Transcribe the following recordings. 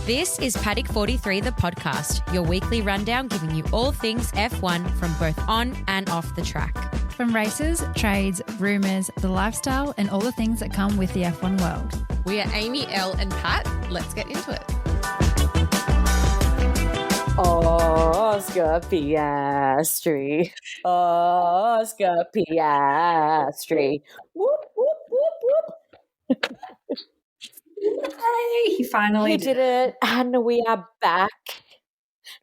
This is Paddock 43, the podcast, your weekly rundown giving you all things F1 from both on and off the track. From races, trades, rumours, the lifestyle, and all the things that come with the F1 world. We are Amy, Elle, and Pat. Let's get into it. Oscar Piastri. Oscar Piastri. Whoop, whoop, whoop, whoop. Hey, he finally did it. And we are back.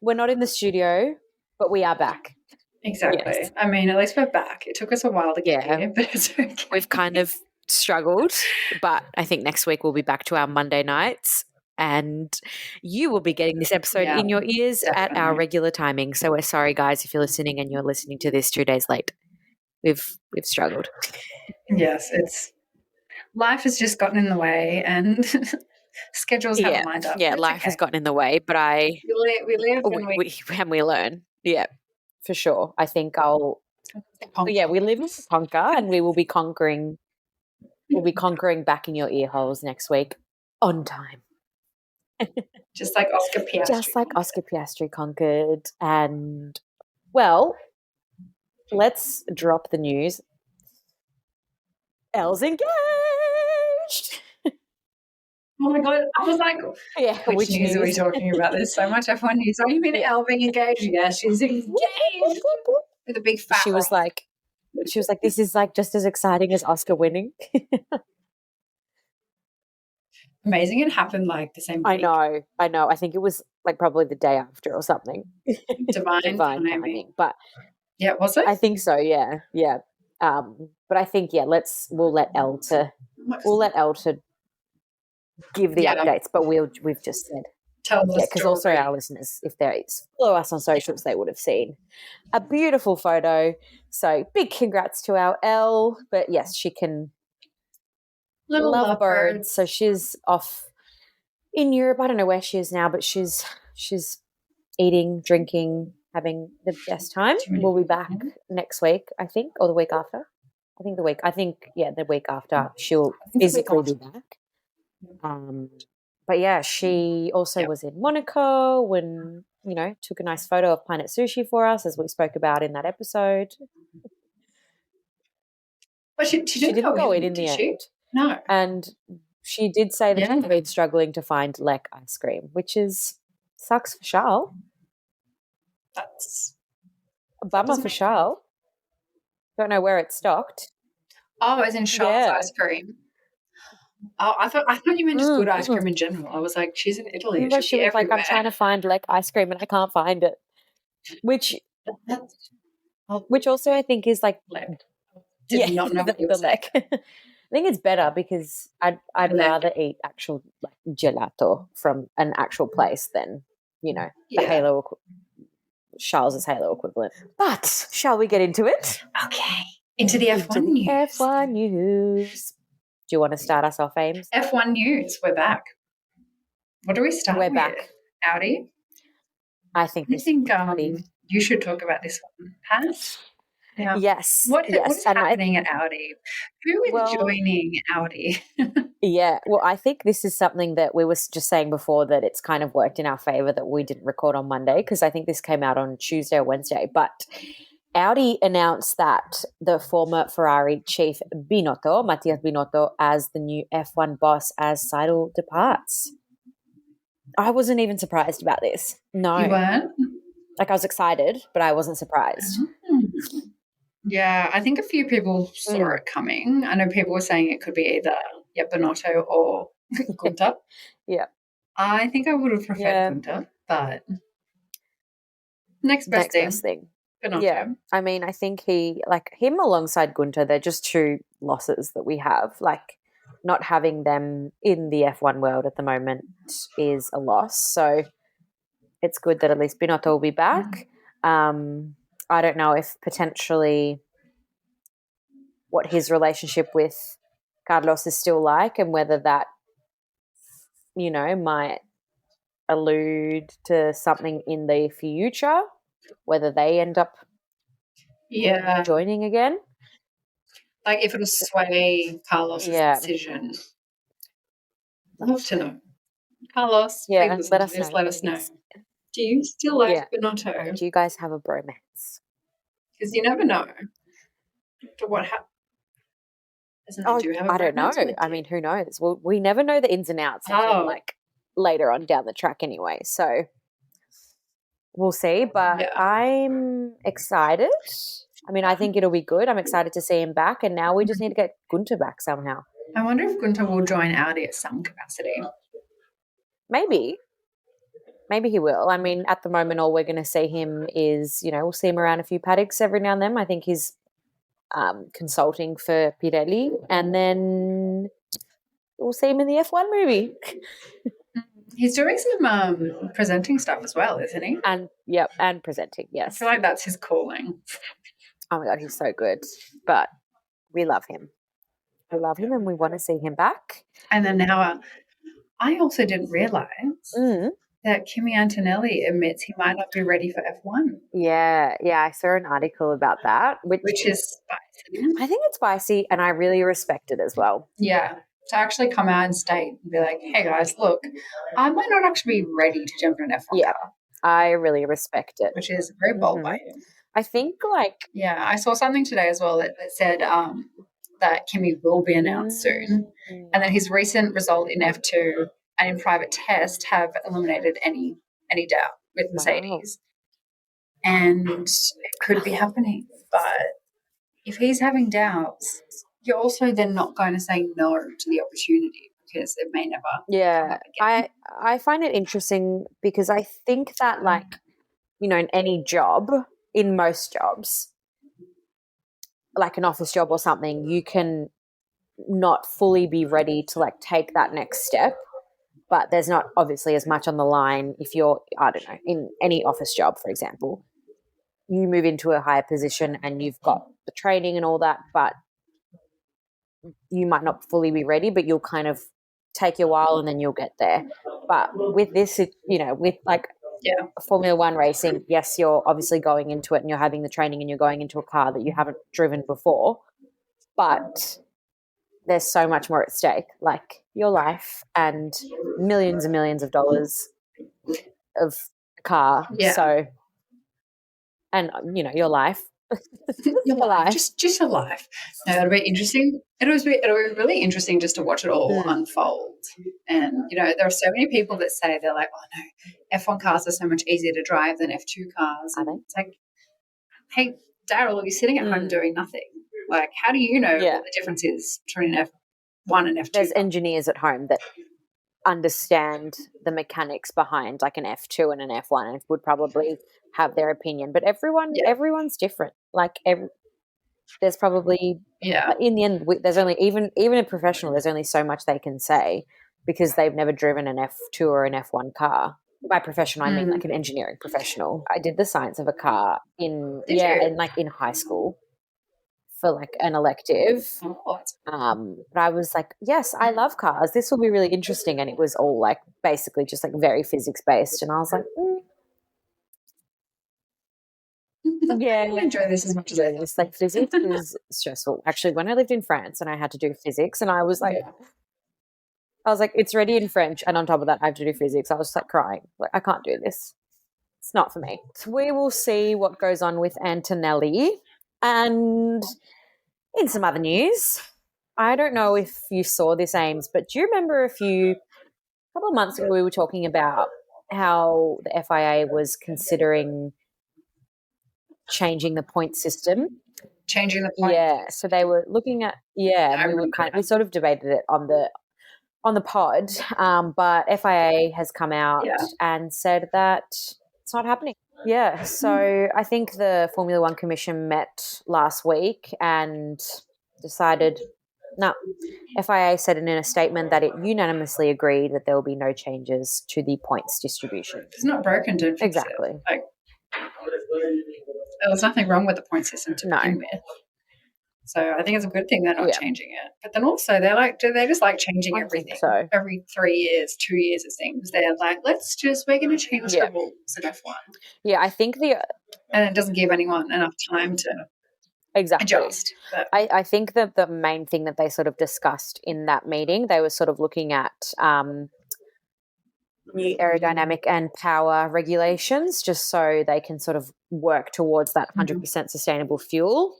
We're not in the studio, but we are back. Exactly. Yes. I mean, at least we're back. It took us a while to get here, but it's okay. We've kind of struggled, but I think next week we'll be back to our Monday nights. And you will be getting this episode in your ears at our regular timing. So we're sorry, guys, if you're listening and you're listening to this 2 days late. We've struggled. Yes, life has just gotten in the way and schedules haven't lined up. Yeah, life has gotten in the way, but we live and we learn. Yeah, for sure. I think we live in conquer, and we will be conquering. We'll be conquering back in your ear holes next week on time. Just like Oscar Piastri. Just like Oscar Piastri conquered. And, well, let's drop the news. Elle's engaged. Oh, my God. I was like, which news are we talking about? There's so much F1 news. Oh, you mean Elle being engaged? Yeah, she's engaged. With a big fat She was like, this is like just as exciting as Oscar winning. Amazing. It happened like the same week. I know. I think it was like probably the day after or something. Divine timing. But yeah, was it? I think so. Yeah. But I think we'll let Elle to give the updates. But we've just said tell us because also our listeners, if they follow us on socials, they would have seen a beautiful photo. So big congrats to our Elle. But yes, she can. Little lovebird. So she's off in Europe. I don't know where she is now, but she's eating, drinking, having the best time. We'll be back next week, I think, or the week after. The week after she'll physically be back. But yeah, she also was in Monaco when, took a nice photo of Planet Sushi for us, as we spoke about in that episode. But she didn't go in the end. No. And she did say that she's been struggling to find Lek ice cream, which sucks for Charles. That's a bummer for Charles. Don't know where it's stocked. Oh, as in Charles ice cream. Oh, I thought you meant just good ice cream in general. I was like, she's in Italy. She was like, I'm trying to find Lek ice cream and I can't find it. Which also I think is like Did not know what you were saying. I think it's better because I'd rather eat actual gelato from an actual place than the Halo Charles's Halo equivalent. But shall we get into it? Okay, into the F1 news. F1 news. Do you want to start us off, Ames? F1 news. We're back. What do we start with? We're back. Audi. I think you should talk about this one, Pat. Yeah. Yes. What is happening at Audi? Who is joining Audi? Well, I think this is something that we were just saying before that it's kind of worked in our favour that we didn't record on Monday because I think this came out on Tuesday or Wednesday. But Audi announced that the former Ferrari chief Matthias Binotto, as the new F1 boss as Seidel departs. I wasn't even surprised about this. No. You weren't? I was excited, but I wasn't surprised. Mm-hmm. Yeah, I think a few people saw it coming. I know people were saying it could be either Binotto or Gunter. Yeah. I think I would have preferred Gunter, but next best thing. Binotto. Yeah, I mean, I think him alongside Gunter, they're just two losses that we have. Not having them in the F1 world at the moment is a loss. So it's good that at least Binotto will be back. I don't know if potentially what his relationship with Carlos is still like and whether that, might allude to something in the future, whether they end up joining again. Like if it'll sway Carlos's decision. I'd love to know. Carlos, Yeah, please let listen us to this. know. Let us know. Do you still like Yeah. Benotto? Do you guys have a bromance? Because you never know what happens. Oh, Do have a I don't know. bromance with I you? mean, who knows? Well, we never know the ins and outs until like later on down the track anyway. So we'll see. But Yeah. I'm excited. I mean, I think it'll be good. I'm excited to see him back. And now we just need to get Gunter back somehow. I wonder if Gunter will join Audi at some capacity. Maybe. Maybe he will. I mean, at the moment, all we're going to see him is, we'll see him around a few paddocks every now and then. I think he's consulting for Pirelli. And then we'll see him in the F1 movie. He's doing some presenting stuff as well, isn't he? And presenting, yes. I feel like that's his calling. Oh my God, he's so good. But we love him. We love him and we want to see him back. And then now I also didn't realise that Kimi Antonelli admits he might not be ready for F1. Yeah, I saw an article about that. Which is spicy. I think it's spicy and I really respect it as well. Yeah. To actually come out and state and be like, hey guys, look, I might not actually be ready to jump in an F1 car. I really respect it. Which is very bold by him. I think Yeah, I saw something today as well that said that Kimi will be announced soon. And that his recent result in F2 and in private test have eliminated any doubt with Mercedes. Wow. And it could be happening. But if he's having doubts, you're also then not going to say no to the opportunity because it may never come up again. I find it interesting because I think that in any job, in most jobs, like an office job or something, you can not fully be ready to take that next step, but there's not obviously as much on the line if you're, I don't know, in any office job, for example, you move into a higher position and you've got the training and all that, but you might not fully be ready, but you'll kind of take your while and then you'll get there. But with this, with Formula One racing, yes, you're obviously going into it and you're having the training and you're going into a car that you haven't driven before, but there's so much more at stake, like your life and millions of dollars of car. Yeah. So, and your life. Your life. Just your life. No, it'll be interesting. It'll be really interesting just to watch it all unfold. And, there are so many people that say they're like, oh no, F1 cars are so much easier to drive than F2 cars. Are they? It's like, hey, Daryl, you're sitting at home doing nothing. Like, how do you know what the difference is between an F1 and F2? There's engineers at home that understand the mechanics behind like an F2 and an F1 and would probably have their opinion. But everyone's different. There's probably in the end there's only even a professional, there's only so much they can say because they've never driven an F2 or an F1 car. By professional I mean like an engineering professional. I did the science of a car in high school for an elective. But I was like, yes, I love cars. This will be really interesting. And it was all basically just very physics based. And I was like, yeah, I enjoy this as much as I do. Physics is stressful. Actually, when I lived in France and I had to do physics, and I was like, it's ready in French, and on top of that, I have to do physics. I was just crying. I can't do this. It's not for me. So we will see what goes on with Antonelli. And in some other news, I don't know if you saw this, Ames, but do you remember a couple of months ago we were talking about how the FIA was considering changing the point system? Changing the point? Yeah, so they were looking at, we sort of debated it on the pod, but FIA has come out and said that it's not happening. Yeah, so I think the Formula One Commission met last week and decided, no. FIA said in a statement that it unanimously agreed that there will be no changes to the points distribution. It's not broken to fix exactly. It. There's nothing wrong with the point system to begin with. So I think it's a good thing they're not changing it. But then also they just like changing everything. So. Every 3 years, 2 years it seems. They're like, we're going to change the rules in F1. Yeah, I think and it doesn't give anyone enough time to adjust. But. I think that the main thing that they sort of discussed in that meeting, they were sort of looking at new aerodynamic and power regulations just so they can sort of work towards that 100% sustainable fuel.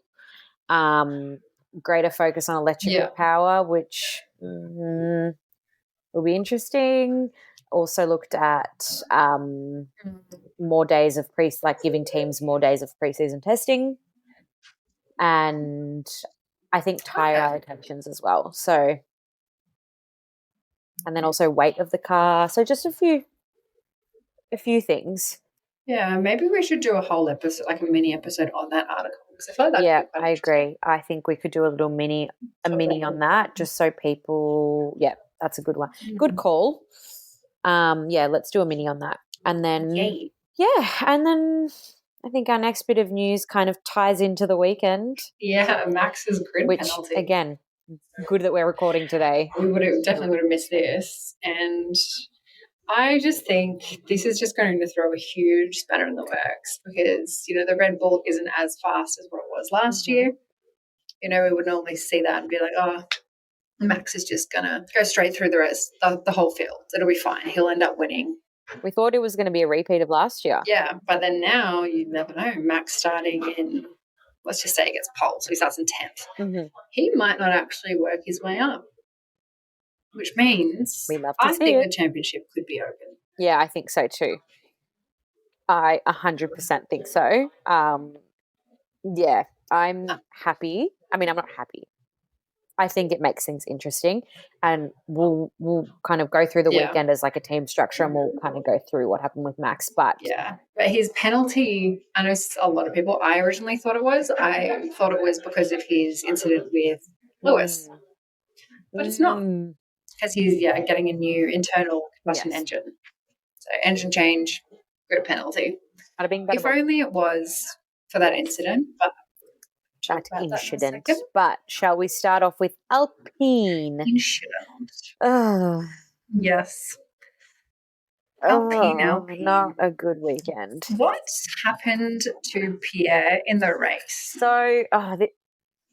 Greater focus on electrical power, which will be interesting. Also looked at more days of giving teams more days of preseason testing, and I think tire allocations as well. So, and then also weight of the car. So just a few things. Yeah, maybe we should do a whole episode, like a mini episode on that article. Because I feel like that'd be quite I agree. I think we could do a mini on that, just so people. Yeah, that's a good one. Good call. Let's do a mini on that, and then and then I think our next bit of news kind of ties into the weekend. Yeah, Max's grid penalty. Again, good that we're recording today. We definitely would have missed this, and I just think this is just going to throw a huge spanner in the works because, the Red Bull isn't as fast as what it was last year. We would normally see that and be like, oh, Max is just going to go straight through the whole field. It'll be fine. He'll end up winning. We thought it was going to be a repeat of last year. Yeah, but then now you never know. Max starting in, let's just say he gets pole, so he starts in 10th. He might not actually work his way up. Which means I think the championship could be open. Yeah, I think so too. I 100% think so. I'm happy. I mean, I'm not happy. I think it makes things interesting, and we'll kind of go through the weekend as like a team structure, and we'll kind of go through what happened with Max. But his penalty, I know a lot of people. I originally thought it was. I thought it was because of his incident with Lewis, but it's not. Because he's getting a new internal combustion engine. So engine change, grid penalty. If only it was for that incident. But shall we start off with Alpine? Incident. Yes. Alpine. Not a good weekend. What happened to Pierre in the race? So,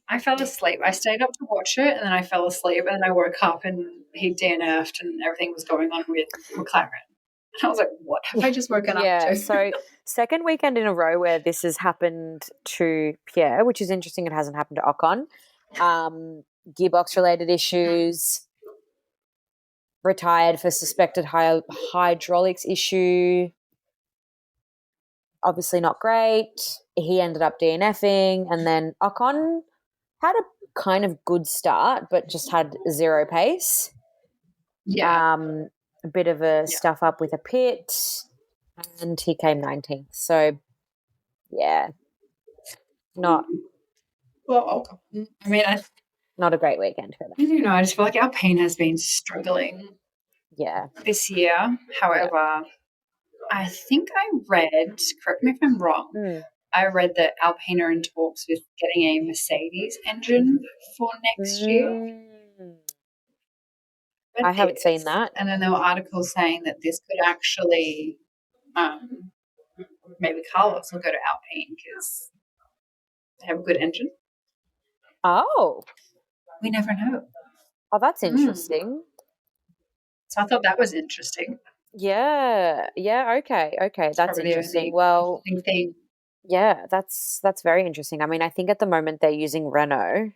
I fell asleep. I stayed up to watch it, and then I fell asleep, and then I woke up, and he DNF'd, and everything was going on with McLaren. And I was like, what have I just woken up to? So second weekend in a row where this has happened to Pierre, which is interesting. It hasn't happened to Ocon. Gearbox-related issues, retired for suspected hydraulics issue. Obviously not great. He ended up DNFing, and then Ocon had a kind of good start, but just had zero pace. Yeah. A bit of a stuff up with a pit, and he came 19th. So, not. Well, I mean, not a great weekend for them. I don't know. I just feel like Alpine has been struggling. Yeah. This year, however, I think I read. Correct me if I'm wrong. I read that Alpine are in talks with getting a Mercedes engine for next year. I haven't seen that. And then there were articles saying that this could actually, maybe Carlos will go to Alpine because they have a good engine. Oh. We never know. Oh, that's interesting. So I thought that was interesting. Yeah. Okay. That's interesting. Well, thing. Yeah, that's very interesting. I mean, I think at the moment they're using Renault,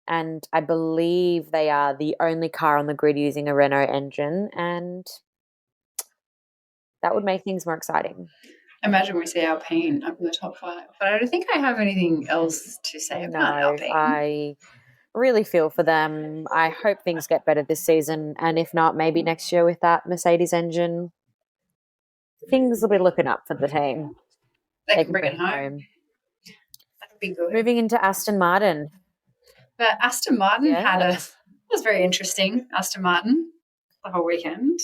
and I believe they are the only car on the grid using a Renault engine, and that would make things more exciting. Imagine we see Alpine up in the top 5. But I don't think I have anything else to say about Alpine. I really feel for them. I hope things get better this season, and if not, maybe next year with that Mercedes engine. Things will be looking up for the team. They can bring it home. That would be good. Moving into Aston Martin. But Aston Martin was very interesting, Aston Martin, the whole weekend.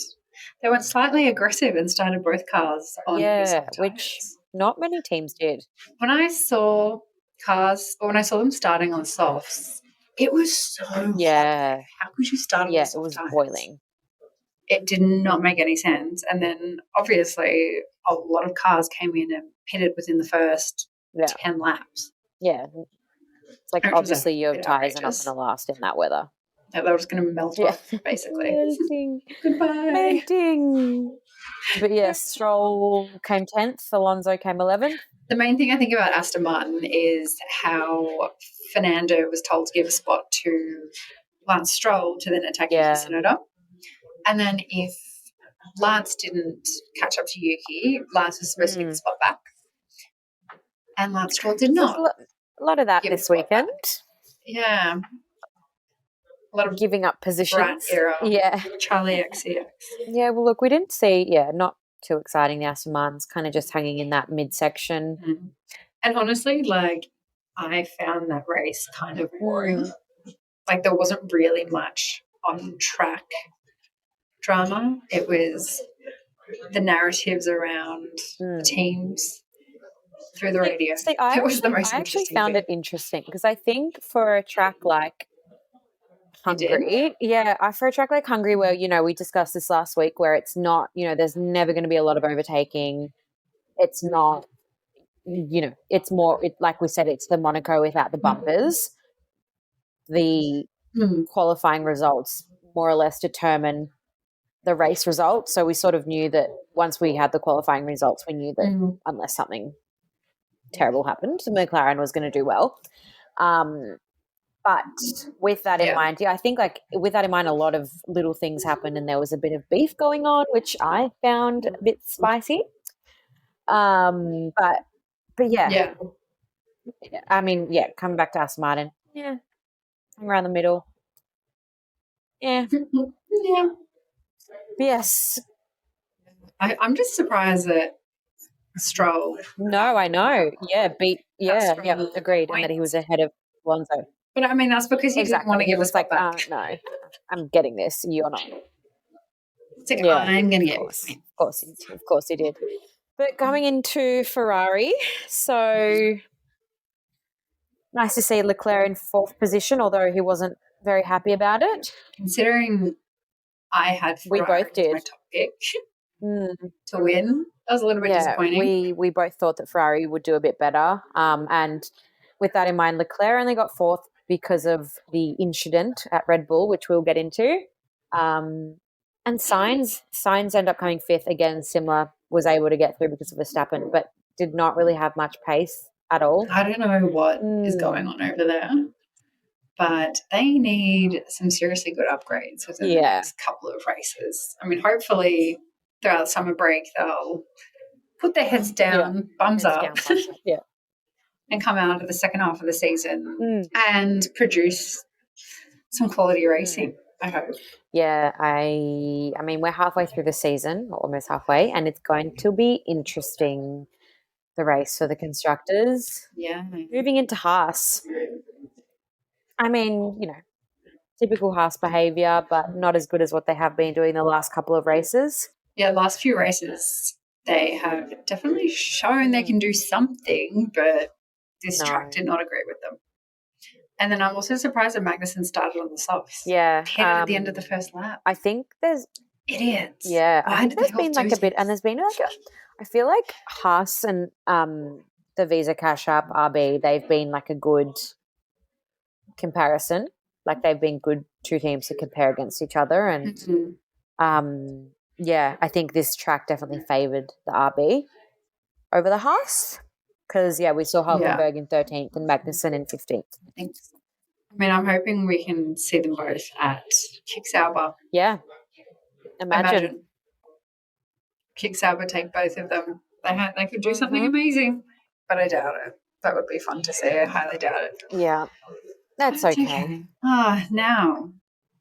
They went slightly aggressive and started both cars on which not many teams did. When I saw them starting on softs, it was so hot. How could you start on soft it was tires? boiling. It did not make any sense. And then obviously a lot of cars came in and pitted within the first 10 laps. Yeah. It's like obviously your tyres are not going to last in that weather. That they were just going to melt off, basically. Melting. Goodbye. Melting. But yes, Stroll came 10th, Alonso came 11th. The main thing I think about Aston Martin is how Fernando was told to give a spot to Lance Stroll to then attack Yuki Tsunoda. And then if Lance didn't catch up to Yuki, Lance was supposed to get the spot back. And Lance Stroll did not. A lot of that this weekend. Yeah. A lot of giving up positions. brat era. Yeah. Charlie XCX. Yeah, well, look, we didn't see, not too exciting. The Aston Martin's kind of just hanging in that midsection. Mm-hmm. And honestly, I found that race kind of boring. There wasn't really much on track drama. It was the narratives around the teams through the radio. See, I actually found it interesting because I think for a track like Hungary, for a track like Hungary where, we discussed this last week where it's not, there's never going to be a lot of overtaking. It's not, it's more, like we said, it's the Monaco without the bumpers. The qualifying results more or less determine the race results. So we sort of knew that once we had the qualifying results, we knew that unless something terrible happened, McLaren was going to do well. But with that in mind, I think with that in mind, a lot of little things happened and there was a bit of beef going on, which I found a bit spicy. But yeah. I mean, coming back to Aston Martin, hang around the middle. Yeah. Yeah. Yes. I'm just surprised that Stroll. No, I know. Yeah, agreed. And that he was ahead of Alonso. But I mean, that's because he didn't want to give us back. No, I'm getting this. You're not. It's like, I'm going to get this. Of course he did. But coming into Ferrari, so nice to see Leclerc in 4th position, although he wasn't very happy about it. Considering I had Ferrari we both did. as my top pick to win, that was a little bit disappointing. We both thought that Ferrari would do a bit better. And with that in mind, Leclerc only got 4th because of the incident at Red Bull, which we'll get into. And Sainz ended up coming 5th again, similar, was able to get through because of Verstappen, but did not really have much pace at all. I don't know what is going on over there, but they need some seriously good upgrades within the next couple of races. I mean, hopefully throughout the summer break, they'll put their heads down, bums up, and come out of the second half of the season and produce some quality racing, I hope. Yeah, I mean, we're halfway through the season, or almost halfway, and it's going to be interesting, the race for the constructors. Yeah. Moving into Haas. I mean, typical Haas behaviour, but not as good as what they have been doing the last couple of races. Yeah, the last few races, they have definitely shown they can do something, but this track did not agree with them. And then I'm also surprised that Magnussen started on the softs. Yeah. Pitted at the end of the first lap. I think there's... Idiots. Yeah. I think there's been a bit... And there's been I feel like Haas and the Visa Cash App, RB, they've been a good comparison. They've been good two teams to compare against each other. And, I think this track definitely favoured the RB over the Haas. Because, we saw Hulkenberg in 13th and Magnussen in 15th. I mean, I'm hoping we can see them both at Kick Sauber. Yeah. Imagine. Kick Sauber take both of them. They could do something amazing, but I doubt it. That would be fun to see. I highly doubt it. Yeah. That's okay. Now,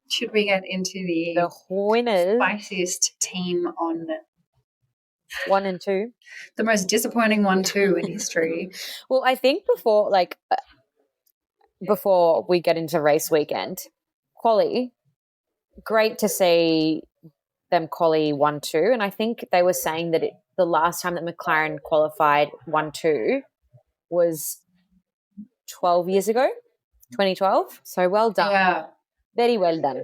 should we get into the winners? Spiciest team on 1 and 2. The most disappointing 1-2 in history. Well, I think before we get into race weekend, quali, great to see them quali 1-2. And I think they were saying that the last time that McLaren qualified 1-2 was 12 years ago, 2012. So well done. Yeah. Very well done.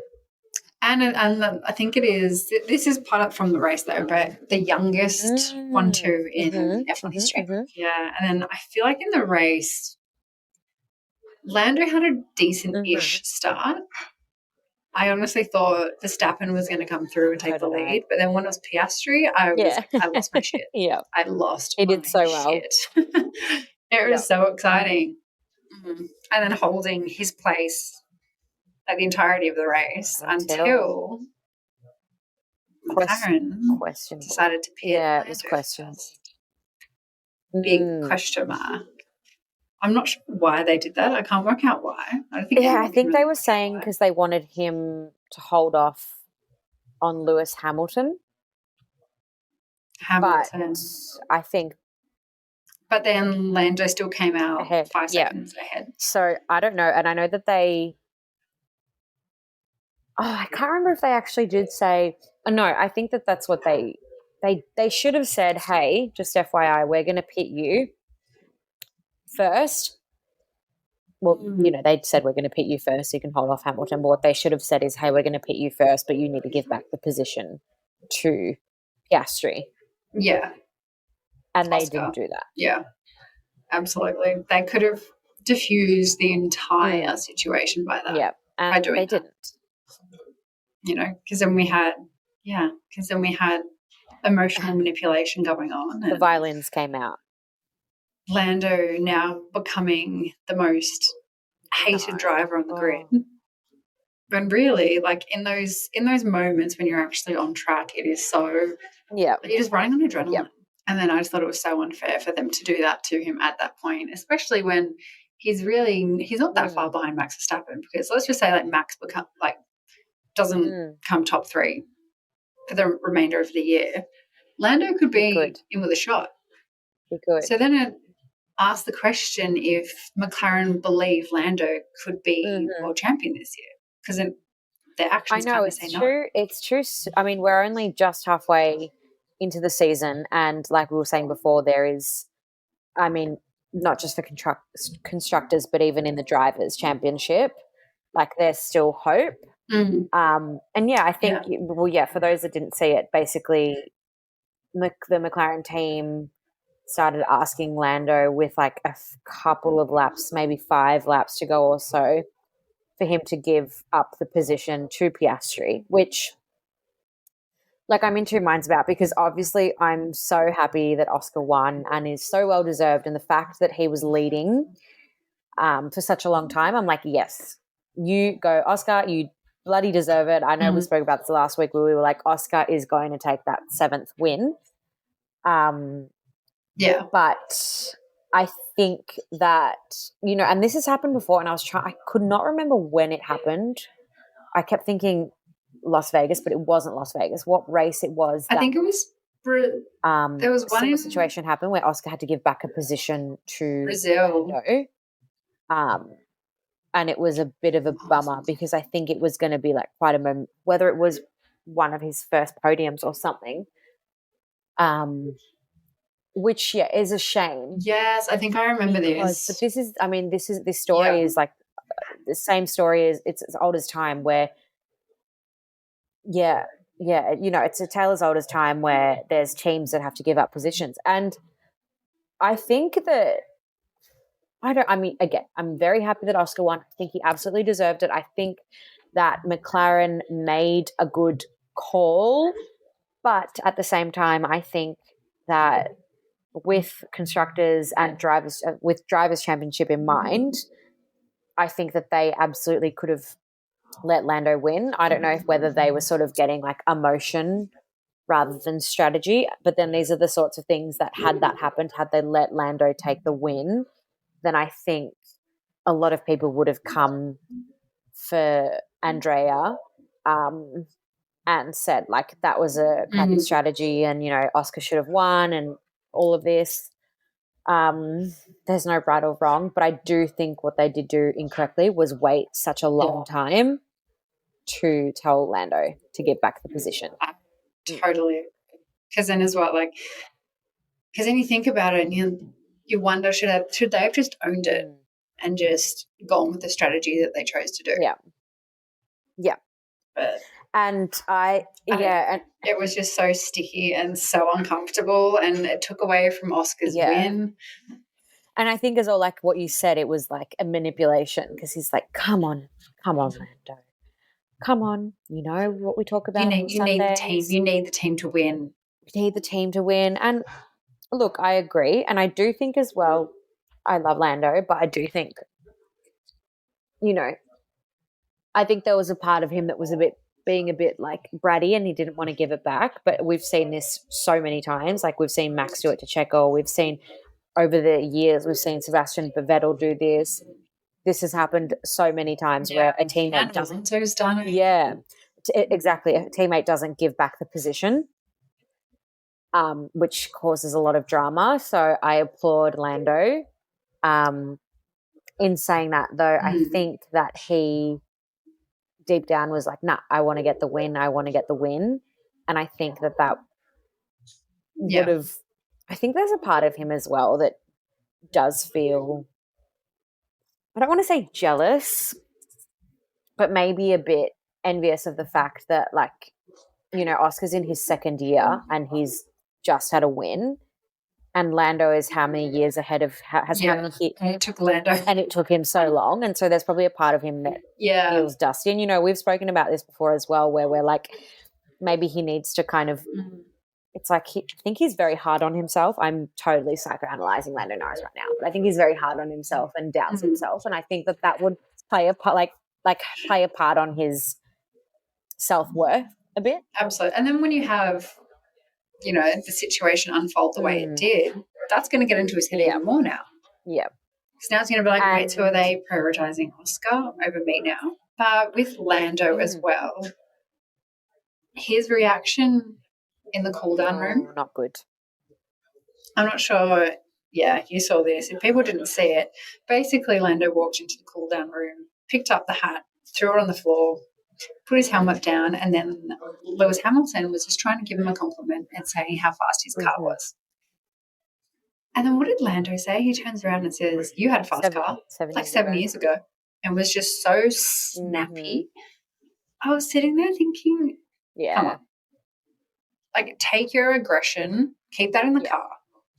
And I think this is part from the race though, but the youngest 1-2 in F1 history. Yeah. And then I feel like in the race, Lando had a decent-ish start, I honestly thought Verstappen was going to come through and take the lead, but then when it was Piastri, I lost my shit. Yeah. I lost He my did so well. shit. It was so exciting. And then holding his place like the entirety of the race until McLaren decided to pit. Yeah, it was questions. Big question mark. I'm not sure why they did that. I can't work out why. I think they were saying because they wanted him to hold off on Lewis Hamilton. But I think. But then Lando still came out ahead. 5 seconds ahead. So I don't know, and I know that they. Oh, I can't remember if they actually did say. No, I think that's what they should have said. Hey, just FYI, we're going to pit you first. Well, they said we're going to pit you first so you can hold off Hamilton. But what they should have said is, hey, we're going to pit you first, but you need to give back the position to Piastri. Yeah. And they didn't do that. Yeah, absolutely. They could have diffused the entire situation by that. Yeah, and they didn't. Because then we had emotional manipulation going on. The violins came out. Lando now becoming the most hated driver on the grid. When really, like in those moments when you're actually on track, it is so you're just running on adrenaline. Yep. And then I just thought it was so unfair for them to do that to him at that point, especially when he's not that far behind Max Verstappen, because let's just say like Max doesn't come top 3 for the remainder of the year. Lando could be in with a shot. He could. So then it asked the question if McLaren believe Lando could be world champion this year, because their actions kind of say no. True. It's true. I mean, we're only just halfway into the season, and like we were saying before, there is, I mean, not just for constructors, but even in the drivers' championship, like there's still hope. And I think, for those that didn't see it, basically the McLaren team started asking Lando with like a couple of laps, maybe 5 laps to go or so, for him to give up the position to Piastri, which like I'm in two minds about, because obviously I'm so happy that Oscar won and is so well deserved, and the fact that he was leading for such a long time, I'm like, yes, you go Oscar, you bloody deserve it. I know we spoke about this last week where we were like, Oscar is going to take that 7th win. But I think that, and this has happened before, and I could not remember when it happened. I kept thinking Las Vegas, but it wasn't Las Vegas. What race it was? I think it was there was one situation happened where Oscar had to give back a position to Brazil. And it was a bit of a bummer, because I think it was going to be like quite a moment, whether it was one of his first podiums or something. Which is a shame. Yes, I think I remember this. But this story is like the same story as it's as old as time, where it's a tale as old as time, where there's teams that have to give up positions. And I think that I'm very happy that Oscar won. I think he absolutely deserved it. I think that McLaren made a good call, but at the same time, I think that with constructors and drivers, with drivers' championship in mind, I think that they absolutely could have let Lando win. I don't know whether they were sort of getting like emotion rather than strategy, but then these are the sorts of things that had that happened, had they let Lando take the win, then I think a lot of people would have come for Andrea and said like that was a crappy strategy, and Oscar should have won and all of this. There's no right or wrong, but I do think what they did do incorrectly was wait such a long time to tell Lando to give back the position. Totally. Because then as well, because then you think about it and you wonder, should they have just owned it and just gone with the strategy that they chose to do? Yeah. But and it was just so sticky and so uncomfortable, and it took away from Oscar's win. And I think as well, like what you said, it was like a manipulation, because he's like, come on, Lando. come on, you know what we talk about You on need the team. Sundays. You need the team to win. You need the team to win. And look, I agree. And I do think as well, I love Lando, but I do think, you know, I think there was a part of him that was being a bit like bratty and he didn't want to give it back. But we've seen this so many times. Like we've seen Max do it to Checo. We've seen over the years, we've seen Sebastian Vettel do this. This has happened so many times where a teammate doesn't. Done it. Yeah, exactly. A teammate doesn't give back the position, which causes a lot of drama. So I applaud Lando. In saying that, though, I think that he deep down was like, nah, I want to get the win. I want to get the win. And I think that would have, I think there's a part of him as well that does feel, I don't want to say jealous, but maybe a bit envious of the fact that, like, you know, Oscar's in his second year and he's just had a win. And Lando is how many years ahead of how many and it took Lando. And it took him so long. And so there's probably a part of him that feels dusty. And, you know, we've spoken about this before as well, where we're like, maybe he needs to kind of, it's like, I think he's very hard on himself. I'm totally psychoanalyzing Lando Norris right now, but I think he's very hard on himself and doubts himself. And I think that would play a part, like play a part on his self-worth a bit. Absolutely. And then when you have, you know, the situation unfold the way it did, that's going to get into his head even more now. Yeah. Because now it's going to be like, wait, so are they prioritising Oscar over me now? But with Lando as well, his reaction in the cool-down room. Not good. I'm not sure, you saw this. If people didn't see it, basically Lando walked into the cool-down room, picked up the hat, threw it on the floor, put his helmet down, and then Lewis Hamilton was just trying to give him a compliment and saying how fast his car was. And then what did Lando say? He turns around and says, you had a fast car, like 7 years ago, and was just so snappy. I was sitting there thinking, come on. Like, take your aggression, keep that in the car.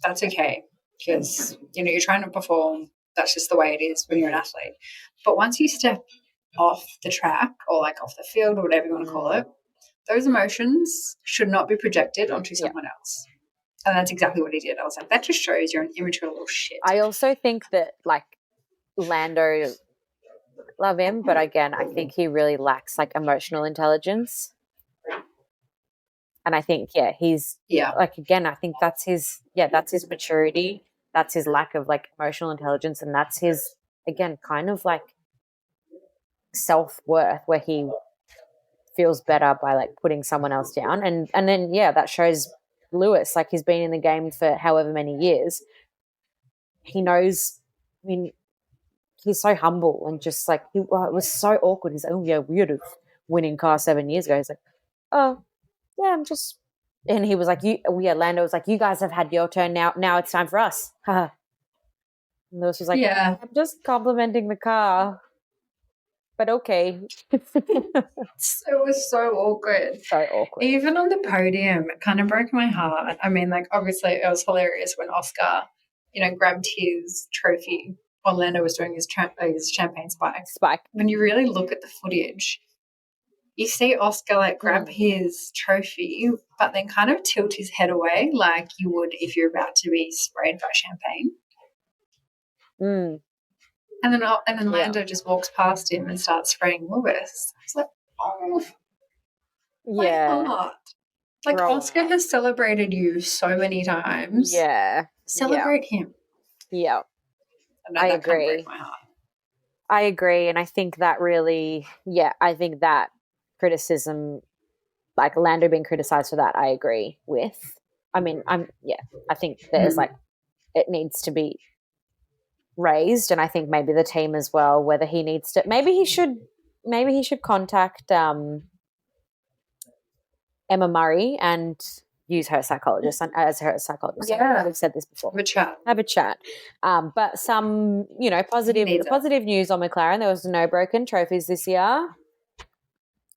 That's okay because, you know, you're trying to perform. That's just the way it is when you're an athlete. But once you step off the track or like off the field or whatever you want to call it, those emotions should not be projected onto someone else. And that's exactly what he did. I was like, that just shows you're an immature little shit. I also think that, like, Lando, love him, but again, I think he really lacks, like, emotional intelligence. And I think, he's, like, again, I think that's his maturity. That's his lack of, like, emotional intelligence. And that's his, again, kind of, like, self-worth where he feels better by, like, putting someone else down. And then, that shows Lewis, like, he's been in the game for however many years. He knows, I mean, he's so humble and just, like, it was so awkward. He's like, oh, yeah, weird of winning car 7 years ago. He's like, oh, yeah, I'm just, and he was like, Lando was like, you guys have had your turn now it's time for us. And Lewis was like, I'm just complimenting the car, but okay. It was so awkward. So awkward. Even on the podium, it kind of broke my heart. I mean, like, obviously it was hilarious when Oscar, you know, grabbed his trophy while Lando was doing his champagne spike. When you really look at the footage, you see Oscar, like, grab his trophy, but then kind of tilt his head away like you would if you're about to be sprayed by champagne. And then Lando just walks past him and starts spraying Lewis. I was like, oh, my heart. Like, Oscar has celebrated you so many times. Yeah. Celebrate him. Yeah. And I that agree. Kind of broke my heart. I agree. And I think that really, I think that criticism, like Lando being criticized for that, I agree with. I mean, I think there's like, it needs to be raised, and I think maybe the team as well, whether he needs to, maybe he should contact Emma Murray and use her psychologist as her psychologist. Yeah, I've said this before. Have a chat. But some, you know, positive news on McLaren. There was no broken trophies this year.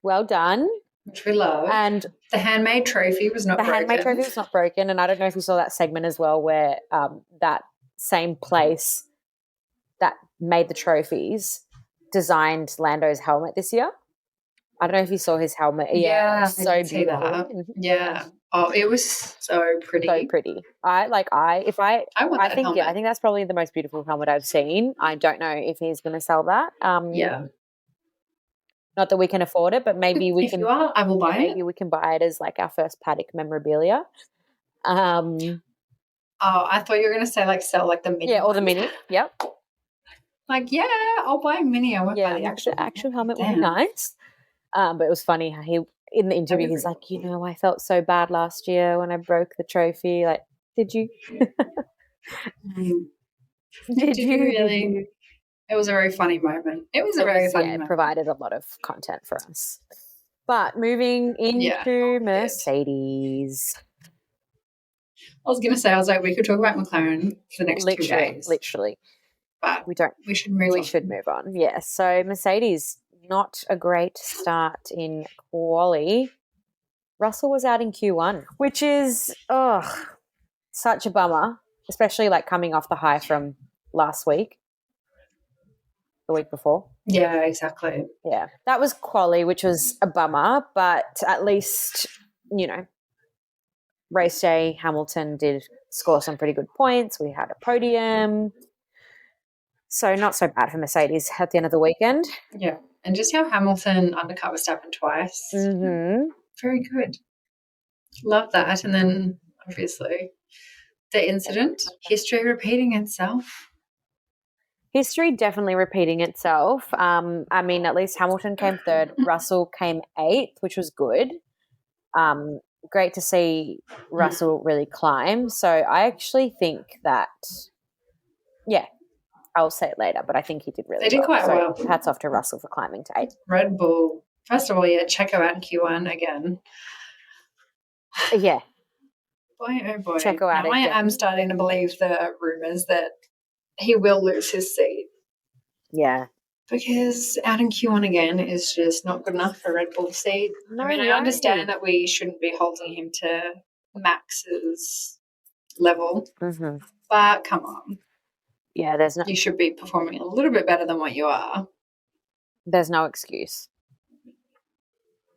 Well done. Which we love. And the handmade trophy was not broken. The handmade trophy was not broken. And I don't know if you saw that segment as well where that same place that made the trophies designed Lando's helmet this year. I don't know if you saw his helmet. Yeah, I so did see beautiful. that. Yeah. Oh, it was so pretty. So pretty. I want that think helmet. I think that's probably the most beautiful helmet I've seen. I don't know if he's going to sell that. Yeah. Not that we can afford it, but maybe we If can. you are, I will buy it. Maybe we can buy it as like our first paddock memorabilia. Oh, I thought you were going to say like sell like the mini. Yeah, or the one. mini. Yep. Like, yeah, I'll buy a mini. I won't buy the actual helmet would be Damn. nice. But it was funny how he in the interview he's like, I felt so bad last year when I broke the trophy. Like, did you? Did you really? It was a very funny moment. It was a very funny moment. It provided a lot of content for us. But moving into Mercedes. I was going to say, we could talk about McLaren for the next 2 days. Literally. But we don't. We should move on. We should move on. Yeah. So Mercedes, not a great start in quali. Russell was out in Q1, which is such a bummer, especially like coming off the high from last week, the week before. Yeah, exactly. Yeah, that was quali, which was a bummer, but at least, race day, Hamilton did score some pretty good points. We had a podium. So not so bad for Mercedes at the end of the weekend. Yeah, and just how Hamilton undercut Verstappen twice. Mm-hmm. Very good. Love that. And then, obviously, the incident, history repeating itself. History definitely repeating itself. I mean, at least Hamilton came third. Russell came eighth, which was good. Great to see Russell really climb. So I actually think that, I'll say it later, but I think he did really well. They did quite well. Hats off to Russell for climbing to eighth. Red Bull. First of all, Checo out in Q1 again. Yeah. Boy, oh boy. Checo out now again. I am starting to believe the rumours that he will lose his seat. Yeah. Because out in Q1 again is just not good enough for Red Bull's seat. No, I understand that we shouldn't be holding him to Max's level, but come on. Yeah, you should be performing a little bit better than what you are. There's no excuse.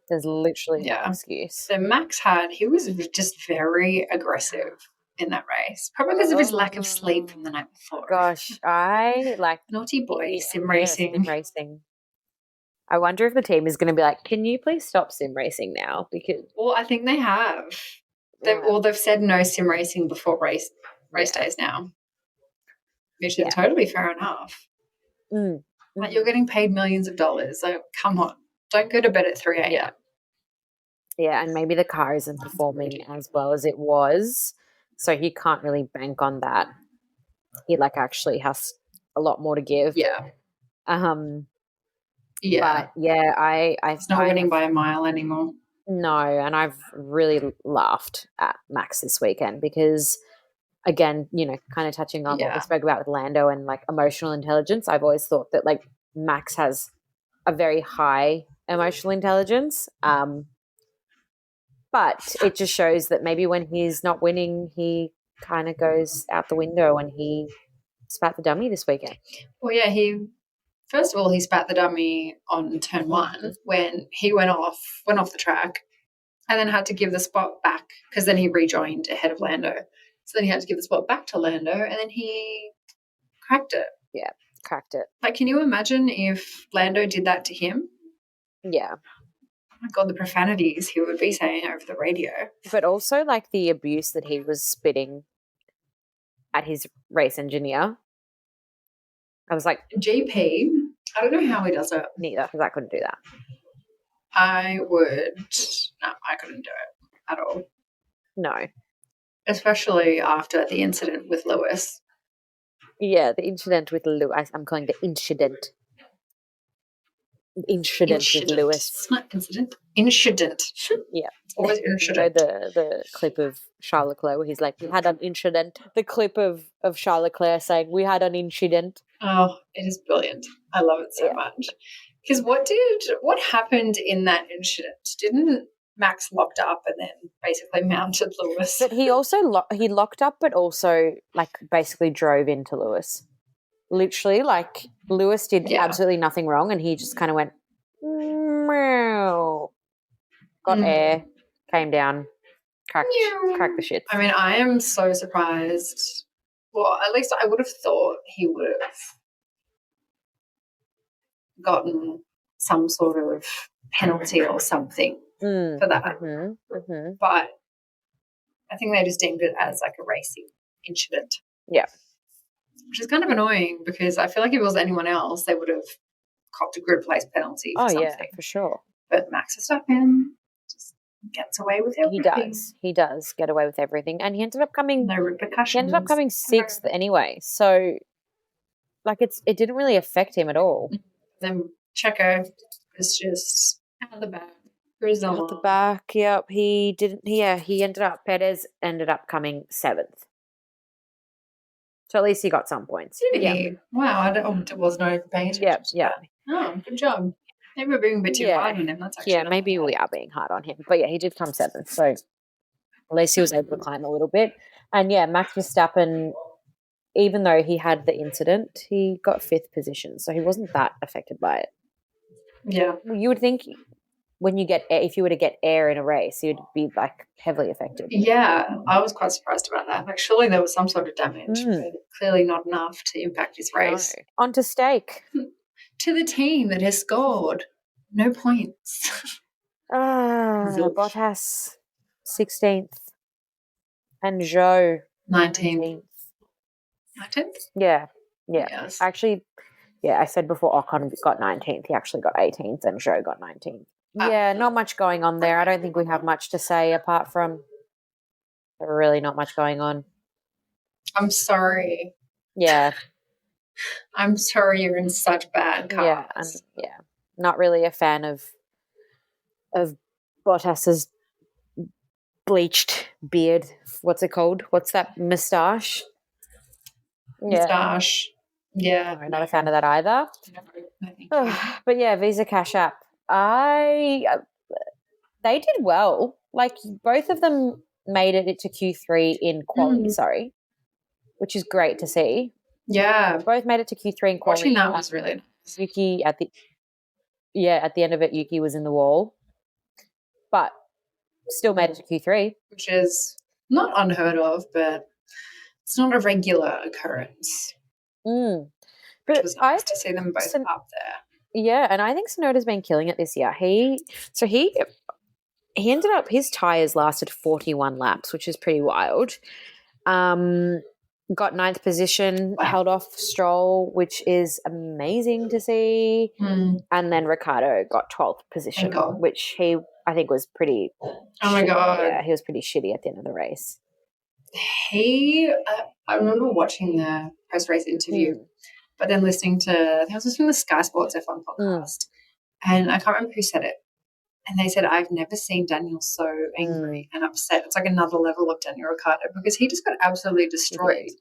There's literally no excuse. So Max he was just very aggressive in that race, probably because of his lack of sleep from the night before. Gosh, I like naughty boy sim racing. Sim racing. I wonder if the team is going to be like, can you please stop sim racing now? Because I think they have. They've said no sim racing before race days now. Which is totally fair enough. Like you're getting paid millions of dollars. Like, come on. Don't go to bed at 3 a.m. Yeah, and maybe the car isn't performing as well as it was. So he can't really bank on that. He actually has a lot more to give. Yeah. But it's not winning by a mile anymore. No, and I've really laughed at Max this weekend because again, kind of touching on what we spoke about with Lando and emotional intelligence. I've always thought that Max has a very high emotional intelligence. But it just shows that maybe when he's not winning, he kind of goes out the window and he spat the dummy this weekend. Well, yeah, first of all, he spat the dummy on turn 1 when he went off the track and then had to give the spot back because then he rejoined ahead of Lando. So then he had to give the spot back to Lando and then he cracked it. Yeah, cracked it. Can you imagine if Lando did that to him? Yeah. Oh my God, the profanities he would be saying over the radio. But also the abuse that he was spitting at his race engineer. I was like... GP, I don't know how he does it. Neither, because I couldn't do that. I couldn't do it at all. No. Especially after the incident with Lewis. Yeah, the incident with Lewis. I'm calling it incident. Incident with Lewis. It's not incident. Incident. Yeah. Always incident. The clip of Charles Leclerc where he's like, we had an incident. The clip of Charles Leclerc saying, we had an incident. Oh, it is brilliant. I love it so much. Because what happened in that incident? Didn't Max locked up and then basically mounted Lewis? But he also he locked up, but also basically drove into Lewis. Literally, Lewis did absolutely nothing wrong, and he just kind of went meow got air, came down, cracked the shits. I mean, I am so surprised. Well, at least I would have thought he would have gotten some sort of penalty or something for that. But I think they just deemed it as like a racing incident. Yeah. Which is kind of annoying because I feel like if it was anyone else, they would have copped a grid place penalty for something. Yeah, for sure. But Max Verstappen just gets away with everything. He does get away with everything. And he ended up coming no repercussions. He ended up coming 6th anyway. So like it didn't really affect him at all. Then Checo is just out the back. Out the back, yep. He ended up Perez ended up coming 7th. So at least he got some points. Did he? Wow, I was not paying attention. Yeah. Oh, good job. Maybe we're being a bit too hard on him. That's actually maybe we are being hard on him. But yeah, he did come 7th. So at least he was able to climb a little bit. And yeah, Max Verstappen, even though he had the incident, he got 5th position. So he wasn't that affected by it. Yeah. You would think when you get if you were to get air in a race, you'd be like heavily affected. Yeah, I was quite surprised about that. Like, surely there was some sort of damage, but clearly not enough to impact his race. No. On to stake. To the team that has scored no points. Bottas 16th and Zhou 19th. 19th? Yeah. Yes. Actually, I said before Ocon got 19th. He actually got 18th and Zhou got 19th. Yeah, not much going on there. I don't think we have much to say apart from really not much going on. I'm sorry. Yeah. I'm sorry you're in such bad cars. Yeah, not really a fan of Bottas's bleached beard. What's it called? What's that moustache? Moustache. Yeah. No, not a fan of that either. No, but yeah, Visa Cash App. They did well. Like both of them made it to Q3 in quality, which is great to see. Yeah. Both made it to Q3 in quality. Watching that was really nice. Yuki at the end of it, Yuki was in the wall. But still made it to Q3. Which is not unheard of, but it's not a regular occurrence. But it was nice to see them both up there. Yeah, and I think Sonoda's been killing it this year. He ended up, his tyres lasted 41 laps, which is pretty wild. Got 9th position, held off Stroll, which is amazing to see. And then Ricciardo got 12th position, which I think was pretty my God. Yeah, he was pretty shitty at the end of the race. I remember watching the post-race interview, but then listening to, I was listening to the Sky Sports F1 podcast, and I can't remember who said it. And they said, I've never seen Daniel so angry and upset. It's like another level of Daniel Ricciardo because he just got absolutely destroyed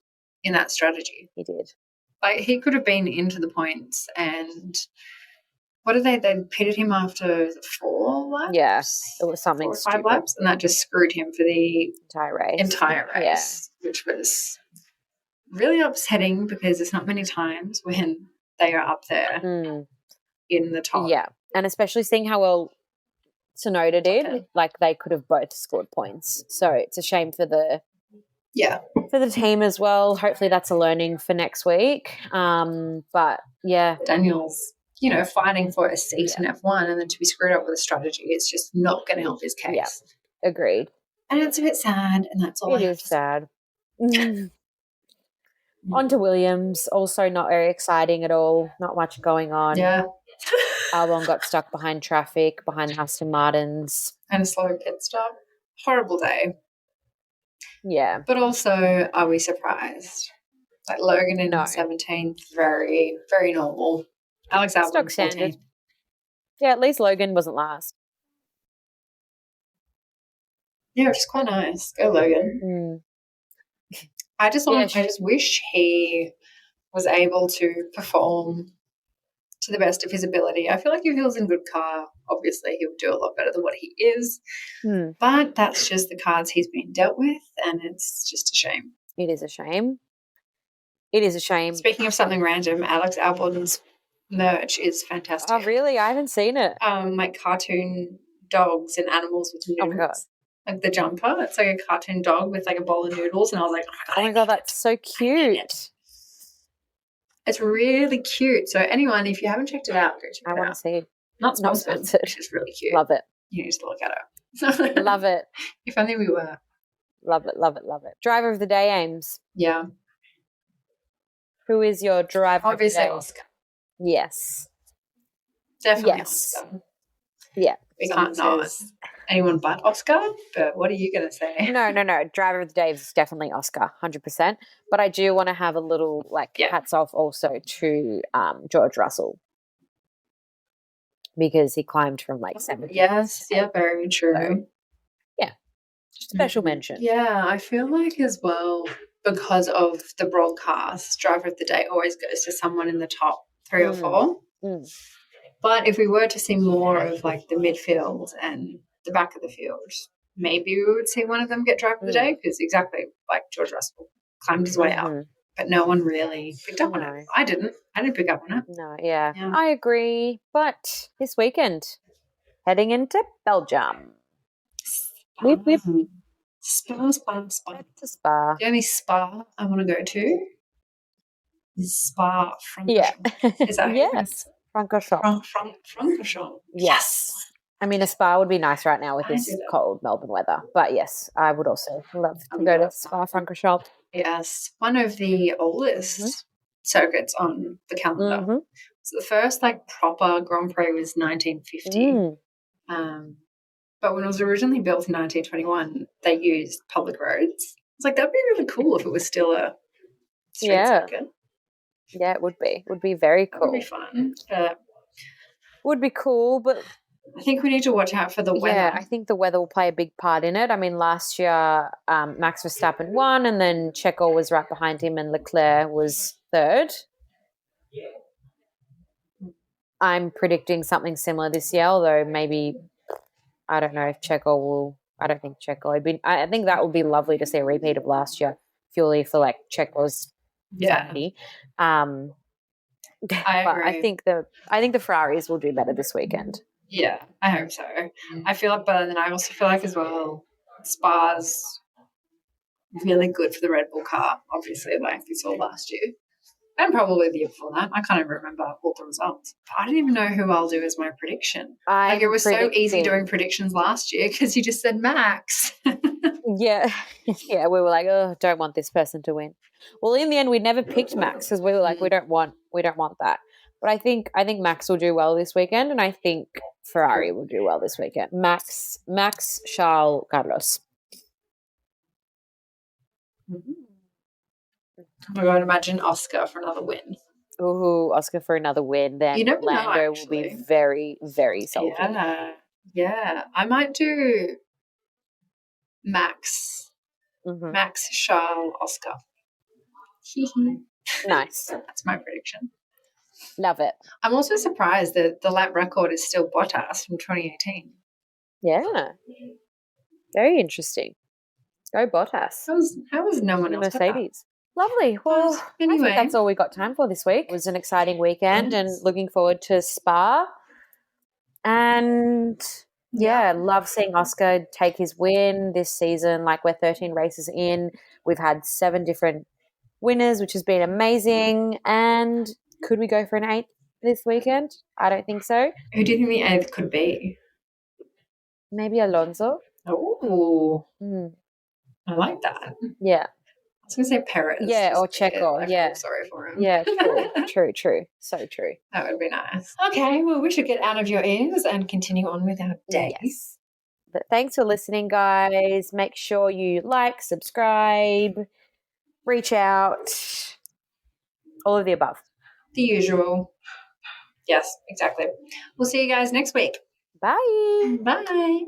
in that strategy. He did. Like, he could have been into the points, and what did they pitted him after 4 laps? Yeah, it was something 4 or 5 laps, and that just screwed him for the entire race, which was really upsetting because there's not many times when they are up there in the top. Yeah, and especially seeing how well Tsunoda did, like they could have both scored points. So it's a shame for the team as well. Hopefully that's a learning for next week. But yeah, Daniel's fighting for a seat in F1, and then to be screwed up with a strategy, it's just not going to help his case. Yeah, agreed. And it's a bit sad, and that's all. It is sad. On to Williams, also not very exciting at all. Not much going on. Yeah. Albon got stuck behind traffic, behind Aston Martins. And a slow pit stop. Horrible day. Yeah. But also, are we surprised? Like Logan in 17th, very, very normal. Alex Albon, stock standard. Yeah, at least Logan wasn't last. Yeah, which is quite nice. Go Logan. I just wish he was able to perform to the best of his ability. I feel like if he was in a good car, obviously he would do a lot better than what he is. But that's just the cards he's been dealt with, and it's just a shame. It is a shame. It is a shame. Speaking of something random, Alex Albon's merch is fantastic. Oh, really? I haven't seen it. Like cartoon dogs and animals with Oh my God. noodles. Like the jumper. It's like a cartoon dog with like a bowl of noodles. And I was like, Oh my God, that's so cute. it's really cute. So anyone, if you haven't checked it out, go check I it want out. to see. Not sponsored. sponsored. It's just really cute. Love it. You need to look at it. Love it. If only we were. Love it. Love it. Love it. Driver of the day, Ames. Yeah. Who is your driver Obviously of the day? Oscar. Yes. Definitely Yes. Oscar. Yeah. We can't not anyone but Oscar, but what are you going to say? No. Driver of the day is definitely Oscar, 100%. But I do want to have a little, hats off also to George Russell, because he climbed from 7. Yes, yeah, very true. So, yeah, special mention. Yeah, I feel like as well, because of the broadcast, driver of the day always goes to someone in the top 3 or 4. But if we were to see more of the midfield and the back of the field, maybe we would see one of them get driver of the day, because exactly like George Russell climbed his way up, but no one really picked up on it. I didn't pick up on it. No, yeah, I agree. But this weekend, heading into Belgium. Whip. Spa. To Spa. The only spa I want to go to is Spa Francorchamps. Yeah. Is that yes. Francorchamps. Francorchamps. Yes. I mean, a spa would be nice right now with this cold Melbourne weather. But yes, I would also love to go to Spa Francorchamps. Yes. One of the oldest circuits on the calendar. So the first proper Grand Prix was 1950. But when it was originally built in 1921, they used public roads. It's that'd be really cool if it was still a street circuit. Yeah, it would be. It would be very cool. It would be fun. Would be cool, but I think we need to watch out for the weather. Yeah, I think the weather will play a big part in it. I mean, last year Max Verstappen won, and then Checo was right behind him, and Leclerc was 3rd. I'm predicting something similar this year, although maybe I don't know if Checo will. I don't think Checo. I think that would be lovely to see a repeat of last year, purely for Checo's sanity. I agree. I think the Ferraris will do better this weekend. Yeah, I hope so. I feel but then I also feel as well, Spa's really good for the Red Bull car, obviously, we saw last year. And probably the year before that. I can't even remember all the results. I don't even know who I'll do as my prediction. It was so easy doing predictions last year because you just said Max. Yeah, we were oh, don't want this person to win. Well, in the end, we never picked Max because we were we don't want that. But I think Max will do well this weekend, and I think Ferrari will do well this weekend. Max, Charles, Carlos. Oh my God, imagine Oscar for another win. Ooh, Oscar for another win. Then Lando will be very, very salty. Yeah. I might do Max. Max, Charles, Oscar. Nice. That's my prediction. Love it. I'm also surprised that the lap record is still Bottas from 2018. Yeah. Very interesting. Go Bottas. How was no one else Mercedes? Lovely. Well, anyway, I think that's all we got time for this week. It was an exciting weekend and looking forward to Spa. And love seeing Oscar take his win this season. We're 13 races in. We've had 7 different winners, which has been amazing. And could we go for an 8th this weekend? I don't think so. Who do you think the 8th could be? Maybe Alonso. Oh, I like that. Yeah. I was going to say Perez. Yeah, or Checo. Yeah. Sorry for him. Yeah, true. So true. That would be nice. Okay, well, we should get out of your ears and continue on with our days. Yes. But thanks for listening, guys. Make sure you subscribe, reach out, all of the above. The usual. Yes, exactly. We'll see you guys next week. Bye. Bye.